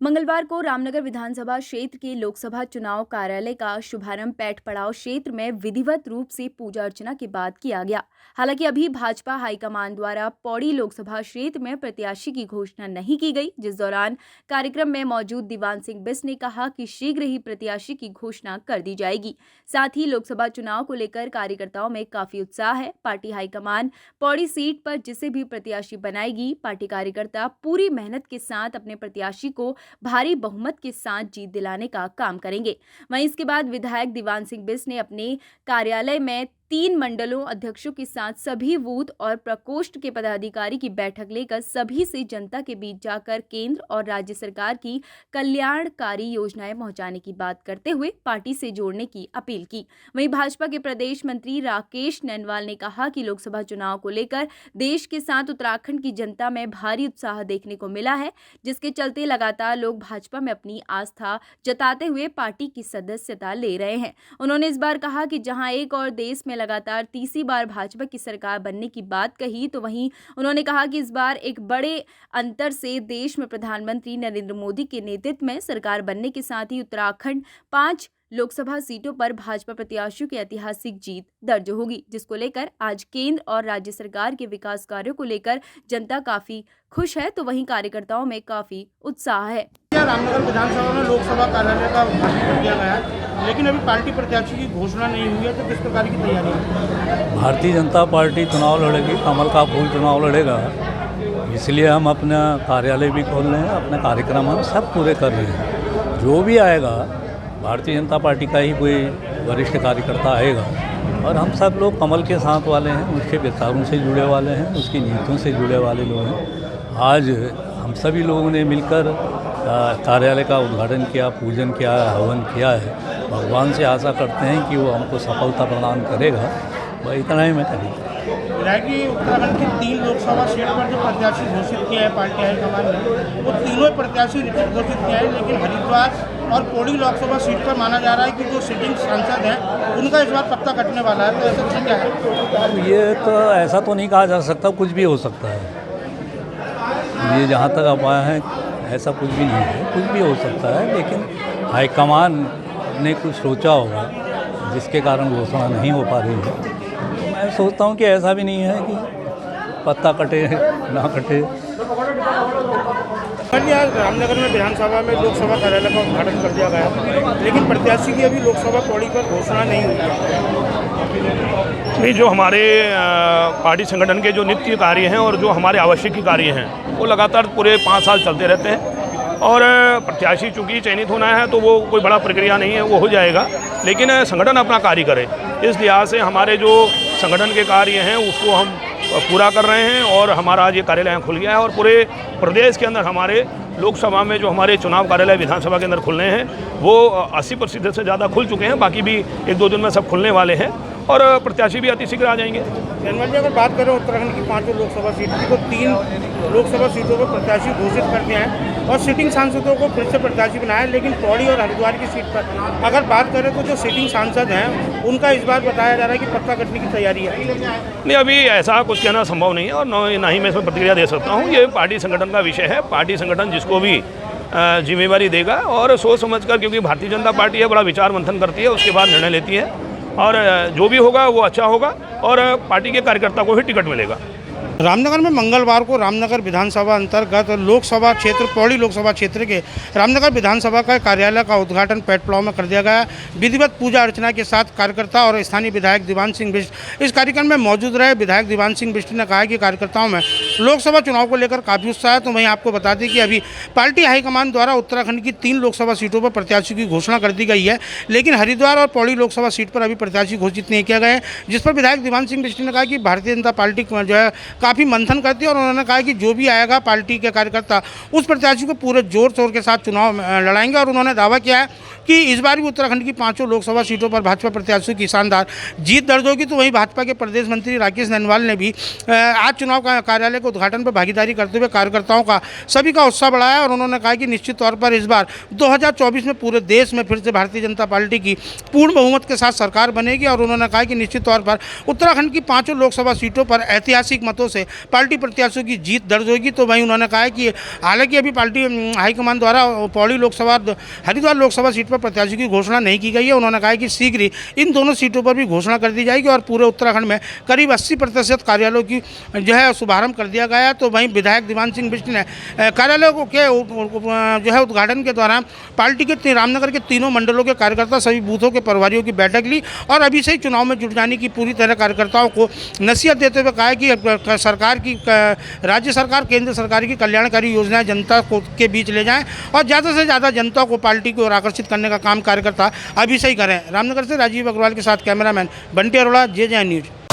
मंगलवार को रामनगर विधानसभा क्षेत्र के लोकसभा चुनाव कार्यालय का शुभारंभ पैठ पड़ाव क्षेत्र में विधिवत रूप से पूजा अर्चना के बाद किया गया। हालांकि अभी भाजपा हाईकमान द्वारा पौड़ी लोकसभा क्षेत्र में प्रत्याशी की घोषणा नहीं की गई, जिस दौरान कार्यक्रम में मौजूद दीवान सिंह बिष्ट ने कहा कि शीघ्र ही प्रत्याशी की घोषणा कर दी जाएगी। साथ ही लोकसभा चुनाव को लेकर कार्यकर्ताओं में काफी उत्साह है। पार्टी हाईकमान पौड़ी सीट पर जिसे भी प्रत्याशी बनाएगी, पार्टी कार्यकर्ता पूरी मेहनत के साथ अपने प्रत्याशी को भारी बहुमत के साथ जीत दिलाने का काम करेंगे। वहीं इसके बाद विधायक दीवान सिंह बिष्ट ने अपने कार्यालय में 3 मंडलों अध्यक्षों के साथ सभी बूथ और प्रकोष्ठ के पदाधिकारी की बैठक लेकर सभी से जनता के बीच जाकर केंद्र और राज्य सरकार की कल्याणकारी योजनाएं पहुंचाने की बात करते हुए पार्टी से जोड़ने की अपील की। वहीं भाजपा के प्रदेश मंत्री राकेश नैनवाल ने कहा कि लोकसभा चुनाव को लेकर देश के साथ उत्तराखंड की जनता में भारी उत्साह देखने को मिला है, जिसके चलते लगातार लोग भाजपा में अपनी आस्था जताते हुए पार्टी की सदस्यता ले रहे हैं। उन्होंने इस बार कहा कि जहां एक और देश में लगातार तीसरी बार भाजपा की सरकार बनने की बात कही, तो वहीं उन्होंने कहा कि इस बार एक बड़े अंतर से देश में प्रधानमंत्री नरेंद्र मोदी के नेतृत्व में सरकार बनने के साथ ही उत्तराखंड 5 लोकसभा सीटों पर भाजपा प्रत्याशियों की ऐतिहासिक जीत दर्ज होगी, जिसको लेकर आज केंद्र और राज्य सरकार के विकास कार्यों को लेकर जनता काफी खुश है, तो वहीं कार्यकर्ताओं में काफी उत्साह है। रामनगर विधानसभा में लोकसभा कार्यालय का उद्घाटन कर दिया गया है, लेकिन अभी पार्टी प्रत्याशी की घोषणा नहीं हुई है, तो किस प्रकार की तैयारी है? भारतीय जनता पार्टी चुनाव लड़ेगी, कमल का फूल चुनाव लड़ेगा, इसलिए हम अपना कार्यालय भी खोल रहे हैं, अपने कार्यक्रम हम सब पूरे कर रहे हैं। जो भी आएगा भारतीय जनता पार्टी का ही कोई वरिष्ठ कार्यकर्ता आएगा और हम सब लोग कमल के साथ वाले हैं, उसके विचारों से जुड़े वाले हैं, उसकी नीतियों से जुड़े वाले लोग हैं। आज हम सभी लोगों ने मिलकर कार्यालय का उद्घाटन किया, पूजन किया, हवन किया है। भगवान से आशा करते हैं कि वो हमको सफलता प्रदान करेगा, वह इतना ही मैं करूँगा। उत्तराखंड की 3 लोकसभा सीट पर जो प्रत्याशी घोषित किया है पार्टी हाईकमान ने, वो तीनों प्रत्याशी घोषित किया है, लेकिन हरिद्वार और पौड़ी लोकसभा सीट पर माना जा रहा है कि जो सिटिंग सांसद हैं उनका इस बार पत्ता कटने वाला है, तो ऐसा क्या है? ये तो ऐसा तो नहीं कहा जा सकता, कुछ भी हो सकता है। ये जहाँ तक अफवाह है ऐसा कुछ भी नहीं है, कुछ भी हो सकता है, लेकिन हाईकमान ने कुछ सोचा होगा जिसके कारण घोषणा नहीं हो पा रही है। तो मैं सोचता हूँ कि ऐसा भी नहीं है कि पत्ता कटे ना कटे। रामनगर में विधानसभा में लोकसभा कार्यालय का उद्घाटन कर दिया गया, लेकिन प्रत्याशी की अभी लोकसभा पौड़ी पर घोषणा नहीं हुई है। जो हमारे पार्टी संगठन के जो नित्य कार्य हैं और जो हमारे आवश्यक कार्य हैं वो लगातार पूरे 5 साल चलते रहते हैं, और प्रत्याशी चूँकि चयनित होना है तो वो कोई बड़ा प्रक्रिया नहीं है, वो हो जाएगा, लेकिन संगठन अपना कार्य करे। इस लिहाज से हमारे जो संगठन के कार्य हैं उसको हम पूरा कर रहे हैं, और हमारा आज ये कार्यालय खुल गया है, और पूरे प्रदेश के अंदर हमारे लोकसभा में जो हमारे चुनाव कार्यालय विधानसभा के अंदर खुलने हैं वो 80% से ज़्यादा खुल चुके हैं, बाकी भी 1-2 दिन में सब खुलने वाले हैं, और प्रत्याशी भी अति शीघ्र आ जाएंगे। जनमत जी, अगर बात करें उत्तराखंड की 5 लोकसभा सीट की, तो 3 लोकसभा सीटों पर प्रत्याशी घोषित करते हैं और सिटिंग सांसदों को फिर से प्रत्याशी बनाया, लेकिन पौड़ी और हरिद्वार की सीट पर अगर बात करें तो जो सिटिंग सांसद हैं उनका इस बार बताया जा रहा है कि पत्ता कटने की तैयारी है। नहीं, अभी ऐसा कुछ कहना संभव नहीं है, और ना ही मैं इसमें प्रतिक्रिया दे सकता हूँ। ये पार्टी संगठन का विषय है, पार्टी संगठन जिसको भी जिम्मेवारी देगा और सोच समझकर, क्योंकि भारतीय जनता पार्टी है, बड़ा विचार मंथन करती है, उसके बाद निर्णय लेती है, और जो भी होगा वो अच्छा होगा और पार्टी के कार्यकर्ता को ही टिकट मिलेगा। रामनगर में मंगलवार को रामनगर विधानसभा अंतर्गत लोकसभा क्षेत्र पौड़ी लोकसभा क्षेत्र के रामनगर विधानसभा का कार्यालय का उद्घाटन पैठ पड़ाव में कर दिया गया। विधिवत पूजा अर्चना के साथ कार्यकर्ता और स्थानीय विधायक दीवान सिंह बिष्ट इस कार्यक्रम में मौजूद रहे। विधायक दीवान सिंह बिष्ट ने कहा कि कार्यकर्ताओं में लोकसभा चुनाव को लेकर काफ़ी उत्साह है। तो वहीं आपको बता दें कि अभी पार्टी हाईकमान द्वारा उत्तराखंड की 3 लोकसभा सीटों पर प्रत्याशी की घोषणा कर दी गई है, लेकिन हरिद्वार और पौड़ी लोकसभा सीट पर अभी प्रत्याशी घोषित नहीं किया गया है, जिस पर विधायक दीवान सिंह बिष्ट ने कहा कि भारतीय जनता पार्टी जो है काफ़ी मंथन करती है, और उन्होंने कहा कि जो भी आएगा पार्टी के कार्यकर्ता उस प्रत्याशी को पूरे जोर शोर के साथ चुनाव लड़ाएंगे। और उन्होंने दावा किया है कि इस बार भी उत्तराखंड की 5 लोकसभा सीटों पर भाजपा प्रत्याशियों की शानदार जीत दर्ज होगी। तो वहीं भाजपा के प्रदेश मंत्री राकेश नैनवाल ने भी आज चुनाव कार्यालय के उद्घाटन पर भागीदारी करते हुए कार्यकर्ताओं का सभी का उत्साह बढ़ाया, और उन्होंने कहा कि निश्चित तौर पर इस बार 2024 में पूरे देश में फिर से भारतीय जनता पार्टी की पूर्ण बहुमत के साथ सरकार बनेगी। और उन्होंने कहा कि निश्चित तौर पर उत्तराखंड की 5 लोकसभा सीटों पर ऐतिहासिक मतों से पार्टी प्रत्याशियों की जीत दर्ज होगी। तो वहीं उन्होंने कहा है कि हालांकि अभी पार्टी हाईकमान द्वारा पौड़ी लोकसभा हरिद्वार लोकसभा सीट पर प्रत्याशियों की घोषणा नहीं की गई है। उन्होंने कहा है कि शीघ्र ही इन दोनों सीटों पर भी घोषणा कर दी जाएगी और पूरे उत्तराखंड में करीब 80% कार्यालयों की जो है शुभारंभ कर दिया गया है। तो वहीं विधायक दीवान सिंह बिष्ट ने कार्यालयों के जो है उद्घाटन के दौरान पार्टी के रामनगर के तीनों मंडलों के कार्यकर्ता सभी बूथों के प्रभारियों की बैठक ली और अभी से ही चुनाव में जुट जाने की पूरी तरह कार्यकर्ताओं को नसीहत देते हुए कहा है कि सरकार की राज्य सरकार केंद्र सरकार की कल्याणकारी योजनाएं जनता के बीच ले जाएं और ज़्यादा से ज़्यादा जनता को पार्टी की ओर आकर्षित करने का काम कार्यकर्ता अभी से ही करें। रामनगर से राजीव अग्रवाल के साथ कैमरामैन बंटी अरोड़ा, जे न्यूज़।